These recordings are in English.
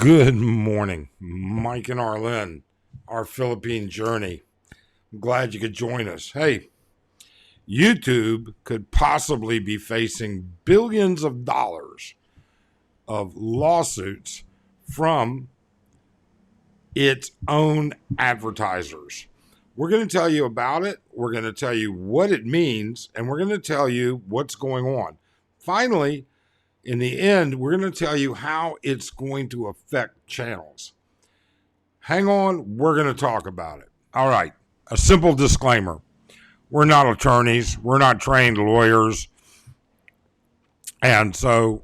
Good morning, Mike and Arlen, our Philippine journey. I'm glad you could join us. Hey, YouTube could possibly be facing billions of dollars of lawsuits from its own advertisers. We're going to tell you about it. We're going to tell you what it means, and we're going to tell you what's going on. Finally, in the end, we're going to tell you how it's going to affect channels. Hang on, we're going to talk about it. All right, a simple disclaimer. We're not attorneys. We're not trained lawyers. And so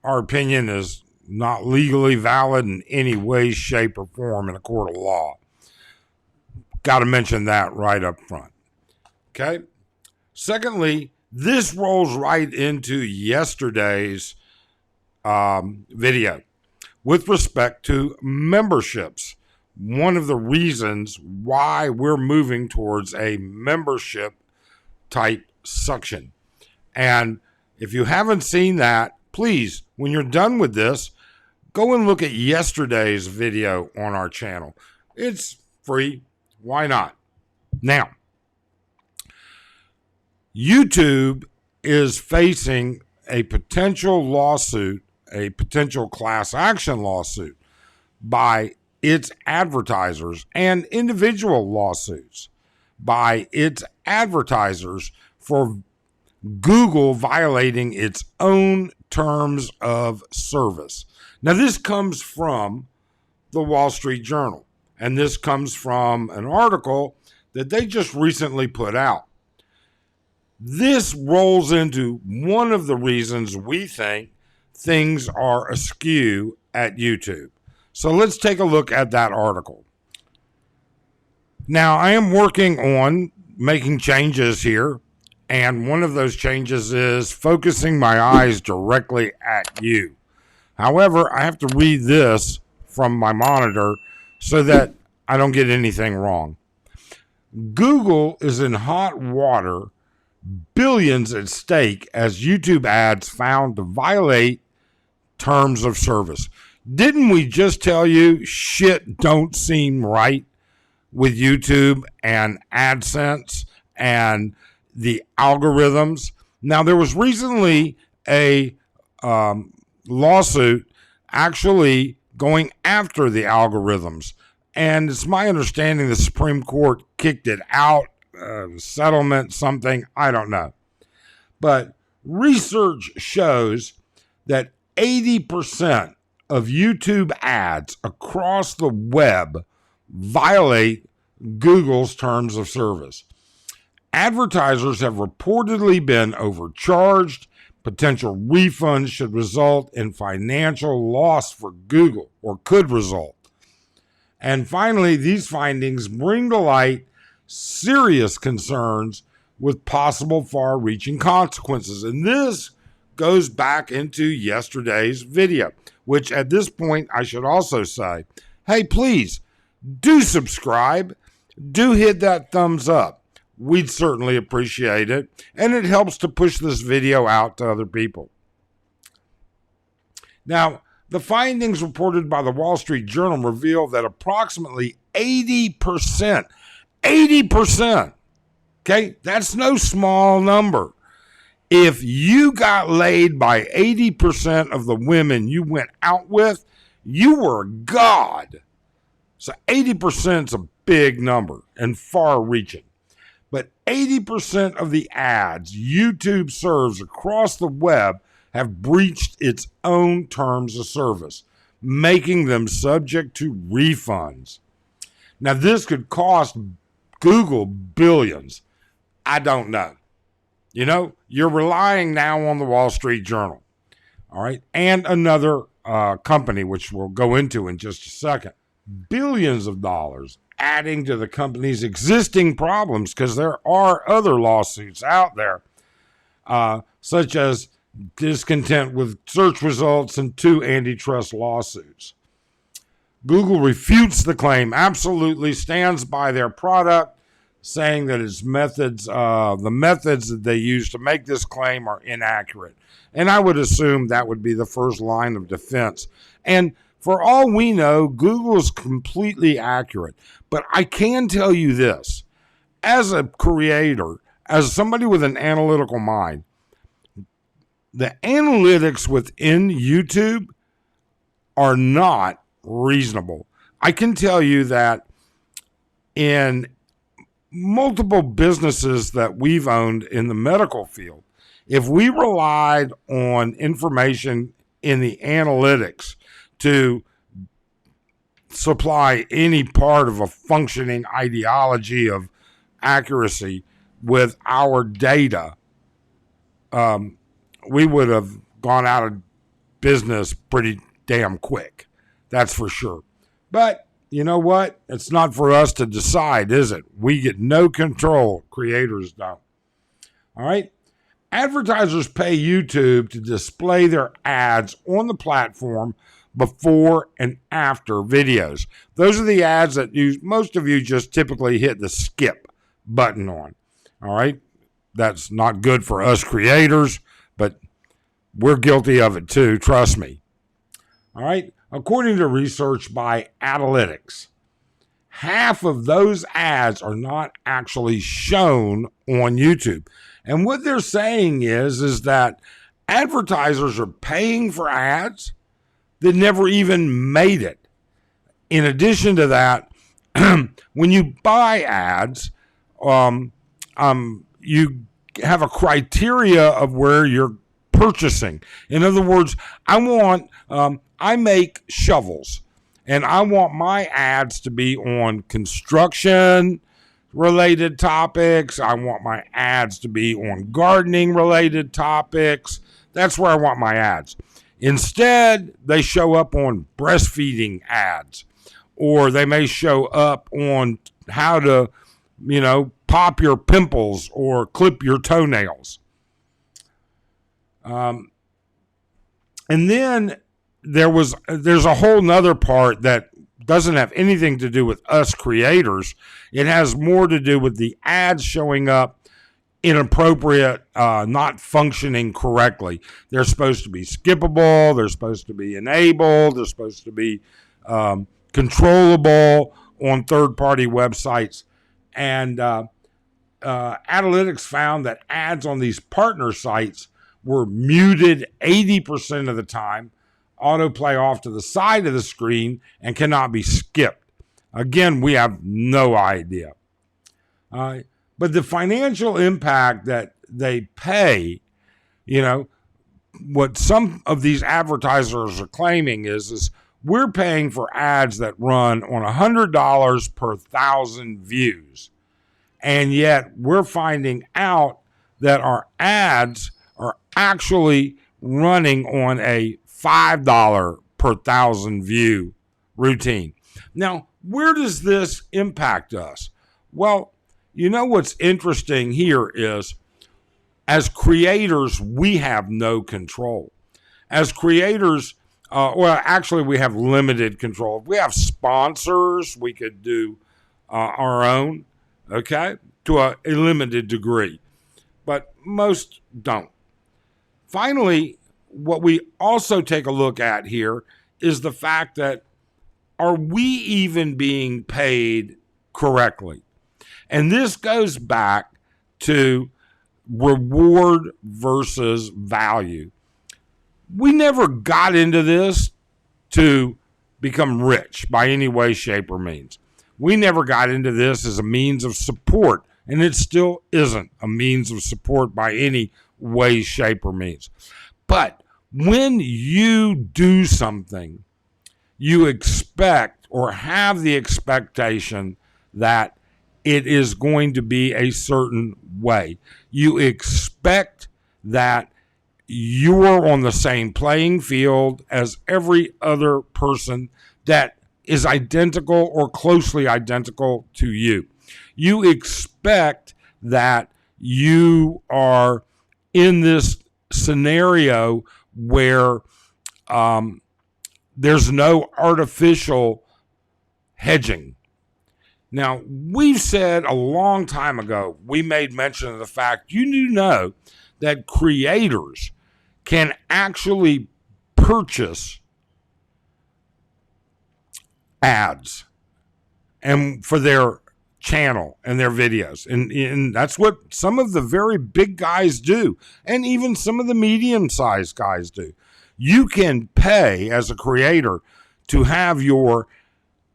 our opinion is not legally valid in any way, shape, or form in a court of law. Got to mention that right up front. Okay? Secondly, this rolls right into yesterday's video with respect to memberships. One of the reasons why we're moving towards a membership type suction. And if you haven't seen that, please, when you're done with this, go and look at yesterday's video on our channel. It's free. Why not? Now, YouTube is facing a potential lawsuit, a potential class action lawsuit by its advertisers and individual lawsuits by its advertisers for Google violating its own terms of service. Now, this comes from the Wall Street Journal, and this comes from an article that they just recently put out. This rolls into one of the reasons we think things are askew at YouTube. So let's take a look at that article. Now, I am working on making changes here, and one of those changes is focusing my eyes directly at you. However, I have to read this from my monitor so that I don't get anything wrong. Google is in hot water, billions at stake as YouTube ads found to violate terms of service. Didn't we just tell you shit don't seem right with YouTube and AdSense and the algorithms? Now, there was recently a lawsuit actually going after the algorithms. And it's my understanding the Supreme Court kicked it out, settlement, something, I don't know. But research shows that 80% of YouTube ads across the web violate Google's terms of service. Advertisers have reportedly been overcharged. Potential refunds should result in financial loss for Google, or could result. And finally, these findings bring to light serious concerns with possible far-reaching consequences. And this goes back into yesterday's video, which at this point I should also say, hey, please do subscribe, do hit that thumbs up. We'd certainly appreciate it, and it helps to push this video out to other people. Now, the findings reported by the Wall Street Journal reveal that approximately 80%, okay, that's no small number. If you got laid by 80% of the women you went out with, you were a god. So 80% is a big number and far-reaching. But 80% of the ads YouTube serves across the web have breached its own terms of service, making them subject to refunds. Now, this could cost Google billions. I don't know. You know, you're relying now on the Wall Street Journal, all right, and another company, which we'll go into in just a second. Billions of dollars adding to the company's existing problems, because there are other lawsuits out there, such as discontent with search results and 2 antitrust lawsuits. Google refutes the claim, absolutely stands by their product, saying that its methods, the methods that they use to make this claim are inaccurate. And I would assume that would be the first line of defense. And For all we know, Google is completely accurate. But I can tell you this, as a creator, as somebody with an analytical mind, the analytics within YouTube are not reasonable. I can tell you that in multiple businesses that we've owned in the medical field, if we relied on information in the analytics to supply any part of a functioning ideology of accuracy with our data, we would have gone out of business pretty damn quick. That's for sure. But you know what? It's not for us to decide, is it? We get no control. Creators don't. All right. Advertisers pay YouTube to display their ads on the platform before and after videos. Those are the ads that most of you just typically hit the skip button on. All right. That's not good for us creators, but we're guilty of it too. Trust me. All right. According to research by Analytics, half of those ads are not actually shown on YouTube. And what they're saying is that advertisers are paying for ads that never even made it. In addition to that, when you buy ads, you have a criteria of where you're purchasing. In other words, I make shovels, and I want my ads to be on construction related topics. I want my ads to be on gardening related topics. That's where I want my ads. Instead, they show up on breastfeeding ads, or they may show up on how to, pop your pimples or clip your toenails. And then there's a whole nother part that doesn't have anything to do with us creators. It has more to do with the ads showing up inappropriate, not functioning correctly. They're supposed to be skippable. They're supposed to be enabled. They're supposed to be controllable on third-party websites. And Analytics found that ads on these partner sites were muted 80% of the time, autoplay off to the side of the screen, and cannot be skipped. Again, we have no idea. But the financial impact that they pay, what some of these advertisers are claiming is we're paying for ads that run on $100 per 1,000 views. And yet we're finding out that our ads are actually running on a $5 per 1,000 view routine. Now, where does this impact us? Well, what's interesting here is, as creators, we have no control. As creators, we have limited control. If we have sponsors, we could do our own, okay, to a limited degree. But most don't. Finally, what we also take a look at here is the fact that, are we even being paid correctly? And this goes back to reward versus value. We never got into this to become rich by any way, shape, or means. We never got into this as a means of support, and it still isn't a means of support by any way, shape, or means. But when you do something, you expect or have the expectation that it is going to be a certain way. You expect that you're on the same playing field as every other person that is identical or closely identical to you. You expect that you are in this scenario where there's no artificial hedging. Now, we've said a long time ago, we made mention of the fact, you do know that creators can actually purchase ads and for their channel and their videos. And that's what some of the very big guys do. And even some of the medium-sized guys do. You can pay as a creator to have your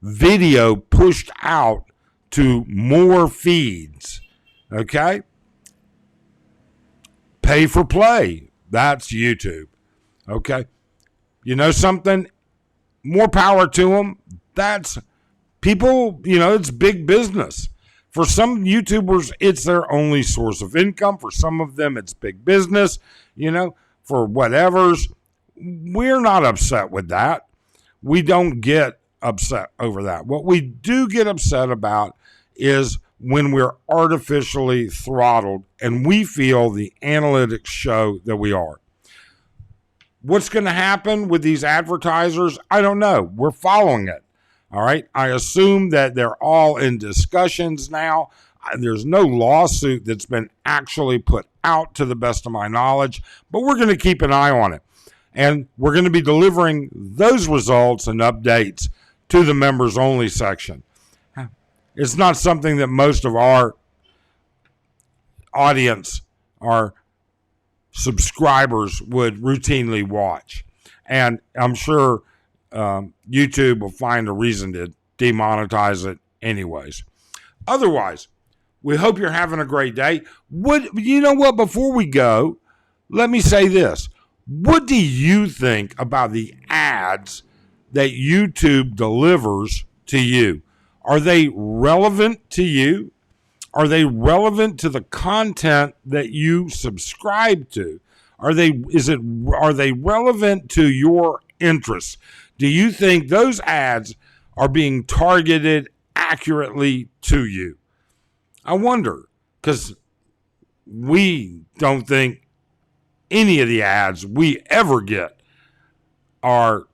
video pushed out to more feeds. Okay? Pay for play. That's YouTube. Okay? You know something? More power to them. That's people, it's big business. For some YouTubers, it's their only source of income. For some of them, it's big business, for whatever's. We're not upset with that. We don't get upset over that. What we do get upset about is when we're artificially throttled and we feel the analytics show that we are. What's going to happen with these advertisers? I don't know. We're following it. All right. I assume that they're all in discussions now. There's no lawsuit that's been actually put out to the best of my knowledge, but we're going to keep an eye on it. And we're going to be delivering those results and updates to the members only section. It's not something that most of our audience, our subscribers, would routinely watch. And I'm sure YouTube will find a reason to demonetize it anyways. Otherwise, we hope you're having a great day. You know what? Before we go, let me say this. What do you think about the ads that YouTube delivers to you? Are they relevant to you? Are they relevant to the content that you subscribe to? Are they relevant to your interests? Do you think those ads are being targeted accurately to you? I wonder, because we don't think any of the ads we ever get are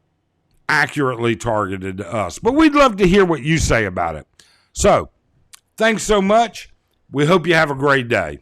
accurately targeted to us. But we'd love to hear what you say about it. So, thanks so much. We hope you have a great day.